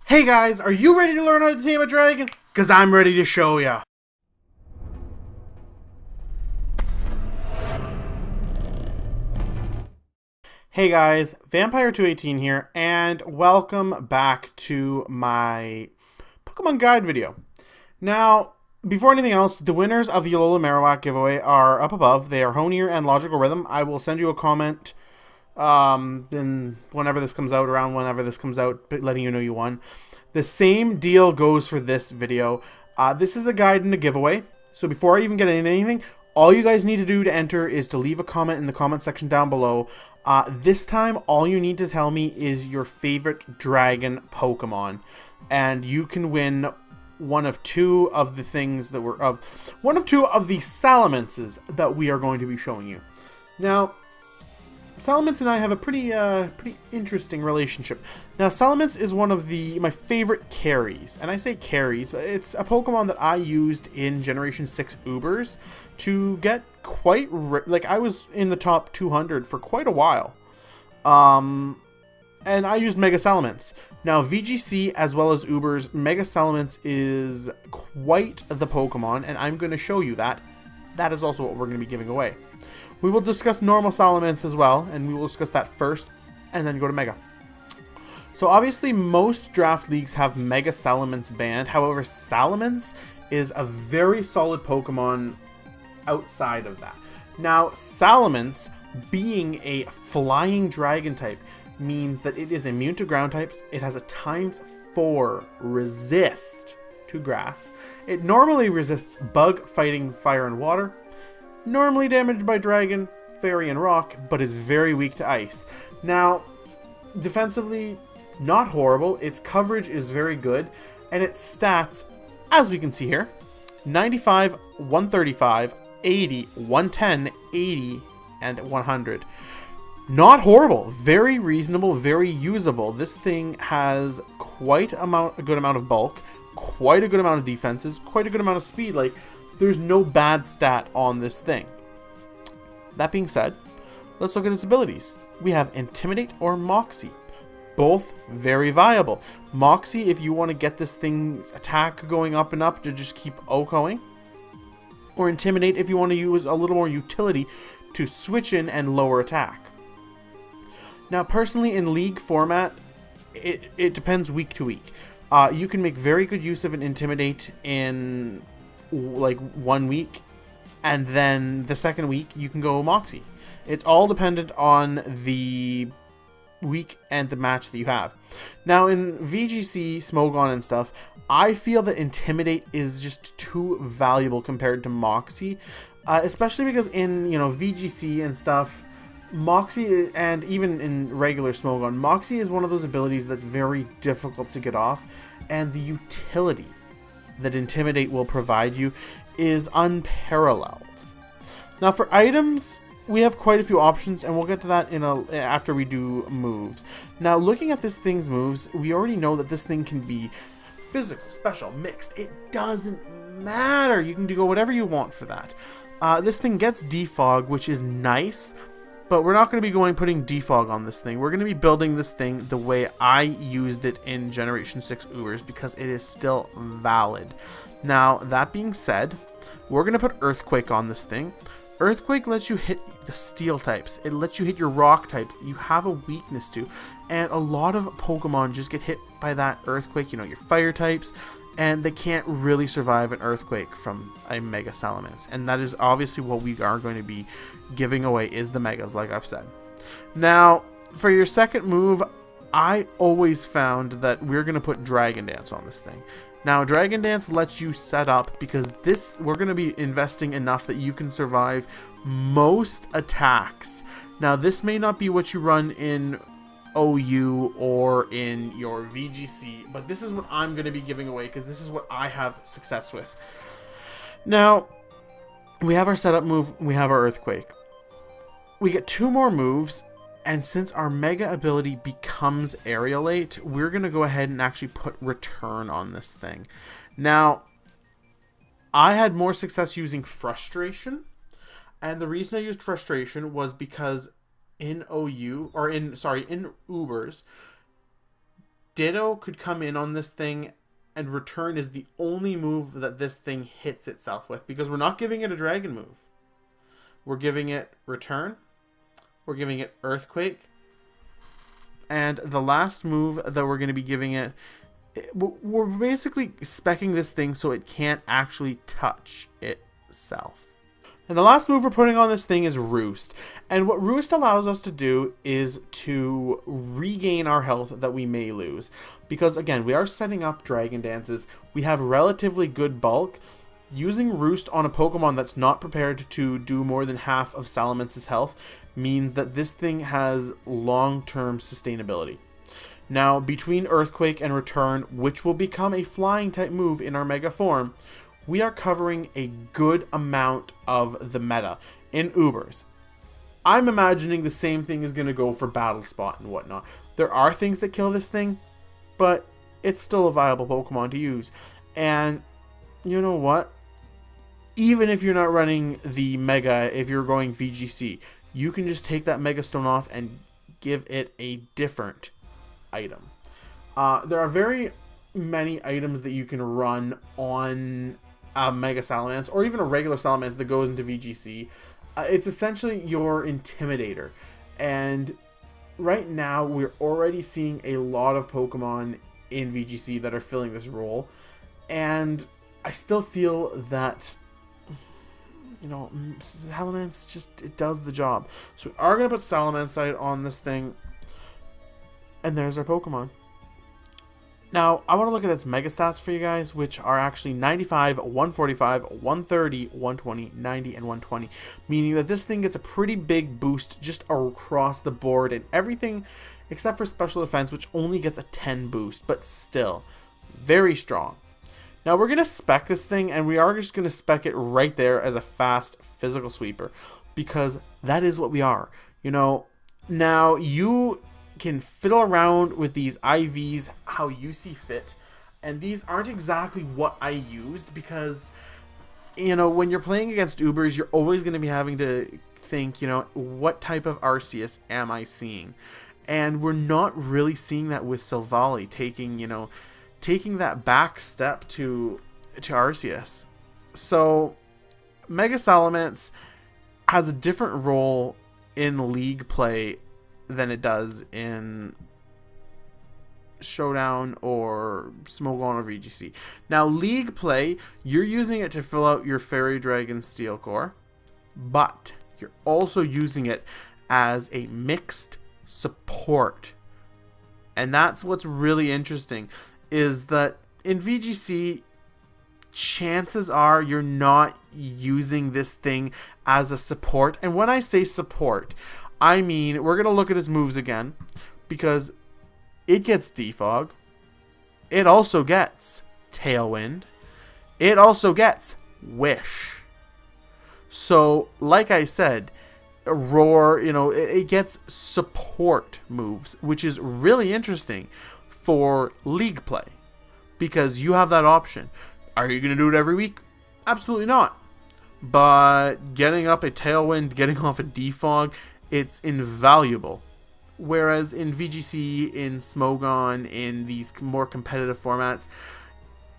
Hey guys, are you ready to learn how to tame a dragon? Cause I'm ready to show ya. Hey guys, Vampire218 here, and welcome back to my Pokemon Guide video. Now, before anything else, the winners of the Alola Marowak giveaway are up above. They are Honier and Logical Rhythm. I will send you a comment then whenever this comes out, around whenever this comes out, letting you know you won. The same deal goes for this video. This is a guide and a giveaway, so before I even get into anything, all you guys need to do to enter is to leave a comment in the comment section down below. This time, all you need to tell me is your favorite dragon Pokemon, and you can win one of two of the things that were one of two of the Salamences that we are going to be showing you. Now, Salamence and I have a pretty interesting relationship. Now, Salamence is one of my favorite carries, and I say carries. It's a Pokemon that I used in Generation 6 Ubers to get quite like I was in the top 200 for quite a while. And I used Mega Salamence. Now, VGC as well as Ubers, Mega Salamence is quite the Pokemon, and I'm going to show you that. That is also what we're going to be giving away. We will discuss normal Salamence as well, and we will discuss that first, and then go to Mega. So obviously most draft leagues have Mega Salamence banned. However, Salamence is a very solid Pokemon outside of that. Now, Salamence, being a flying dragon type, means that it is immune to ground types. It has a ×4 resist to grass. It normally resists bug, fighting, fire, and water. Normally damaged by dragon, fairy, and rock, but is very weak to ice. Now, defensively, not horrible. Its coverage is very good, and its stats, as we can see here, 95, 135, 80, 110, 80, and 100. Not horrible. Very reasonable, very usable. This thing has quite a good amount of bulk, quite a good amount of defenses, quite a good amount of speed. Like, there's no bad stat on this thing. That being said, let's look at its abilities. We have Intimidate or Moxie. Both very viable. Moxie, if you want to get this thing's attack going up and up to just keep OHKOing. Or Intimidate if you want to use a little more utility to switch in and lower attack. Now, personally, in League format, it depends week to week. You can make very good use of an Intimidate in like 1 week, and then the second week you can go Moxie. It's all dependent on the week and the match that you have. Now, in VGC, Smogon, and stuff, I feel that Intimidate is just too valuable compared to Moxie, especially because in VGC and stuff, Moxie, and even in regular Smogon, Moxie is one of those abilities that's very difficult to get off, and the utility that Intimidate will provide you is unparalleled. Now, for items, we have quite a few options, and we'll get to that after we do moves. Now, looking at this thing's moves, we already know that this thing can be physical, special, mixed. It doesn't matter. You can go whatever you want for that. This thing gets defog, which is nice, but we're not going to be putting defog on this thing. We're going to be building this thing the way I used it in Generation 6 Ubers, because it is still valid. Now, that being said, we're going to put Earthquake on this thing. Earthquake lets you hit the steel types. It lets you hit your rock types that you have a weakness to. And a lot of Pokemon just get hit by that Earthquake, your fire types, and they can't really survive an Earthquake from a Mega Salamence. And that is obviously what we are going to be giving away, is the Megas, like I've said. Now, for your second move, I always found that we're going to put Dragon Dance on this thing. Now, Dragon Dance lets you set up, because we're going to be investing enough that you can survive most attacks. Now, this may not be what you run in OU or in your VGC, but this is what I'm going to be giving away, because this is what I have success with. Now, we have our setup move, we have our Earthquake. We get 2 more moves, and since our Mega ability becomes Aerialate, we're going to go ahead and actually put Return on this thing. Now, I had more success using Frustration, and the reason I used Frustration was because in Ubers, Ditto could come in on this thing, and Return is the only move that this thing hits itself with, because we're not giving it a dragon move. We're giving it Return, we're giving it Earthquake, and the last move that we're going to be giving it, we're basically speccing this thing so it can't actually touch itself. And the last move we're putting on this thing is Roost. And what Roost allows us to do is to regain our health that we may lose. Because again, we are setting up Dragon Dances. We have relatively good bulk. Using Roost on a Pokemon that's not prepared to do more than half of Salamence's health means that this thing has long-term sustainability. Now, between Earthquake and Return, which will become a flying type move in our Mega form, we are covering a good amount of the meta in Ubers. I'm imagining the same thing is going to go for Battle Spot and whatnot. There are things that kill this thing, but it's still a viable Pokemon to use. And you know what? Even if you're not running the Mega, if you're going VGC, you can just take that Mega Stone off and give it a different item. There are very many items that you can run on a Mega Salamence, or even a regular Salamence that goes into VGC. It's essentially your Intimidator. And right now, we're already seeing a lot of Pokemon in VGC that are filling this role. And I still feel that, you know, Salamence just, it does the job. So we are going to put Salamence on this thing. And there's our Pokemon. Now, I want to look at its Mega Stats for you guys, which are actually 95, 145, 130, 120, 90, and 120. Meaning that this thing gets a pretty big boost just across the board and everything except for Special Defense, which only gets a 10 boost, but still very strong. Now, we're going to spec this thing, and we are just going to spec it right there as a fast physical sweeper, because that is what we are. You know, now you can fiddle around with these IVs how you see fit, and these aren't exactly what I used, because, you know, when you're playing against Ubers, you're always going to be having to think, you know, what type of Arceus am I seeing? And we're not really seeing that with Silvally taking that back step to Arceus. So Mega Salamence has a different role in League play than it does in Showdown or Smogon or VGC. Now, League play, you're using it to fill out your Fairy Dragon Steel Core, but you're also using it as a mixed support. And that's what's really interesting, is that in VGC, chances are you're not using this thing as a support. And when I say support, I mean, we're going to look at his moves again, because it gets Defog. It also gets Tailwind. It also gets Wish. So, like I said, Roar, you know, it gets support moves, which is really interesting for League play, because you have that option. Are you going to do it every week? Absolutely not. But getting up a Tailwind, getting off a Defog, it's invaluable. Whereas in VGC, in Smogon, in these more competitive formats,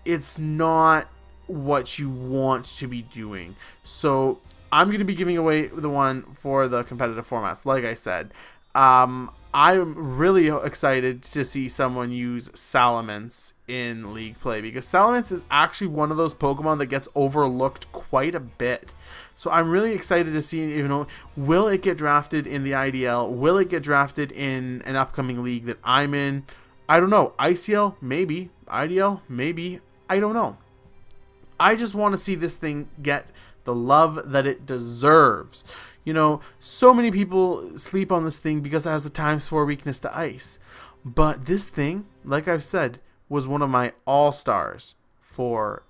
it's not what you want to be doing. So I'm going to be giving away the one for the competitive formats, like I said. I'm really excited to see someone use Salamence in League play, because Salamence is actually one of those Pokemon that gets overlooked quite a bit. So I'm really excited to see, you know, will it get drafted in the IDL? Will it get drafted in an upcoming league that I'm in? I don't know. ICL? Maybe. IDL? Maybe. I don't know. I just want to see this thing get the love that it deserves. You know, so many people sleep on this thing because it has a ×4 weakness to ice. But this thing, like I've said, was one of my all-stars for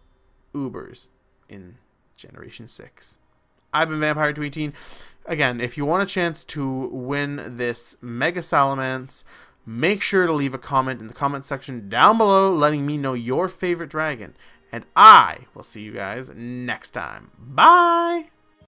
Ubers in Generation 6. I've been Vampire218. Again, if you want a chance to win this Mega Salamence, make sure to leave a comment in the comment section down below letting me know your favorite dragon. And I will see you guys next time. Bye!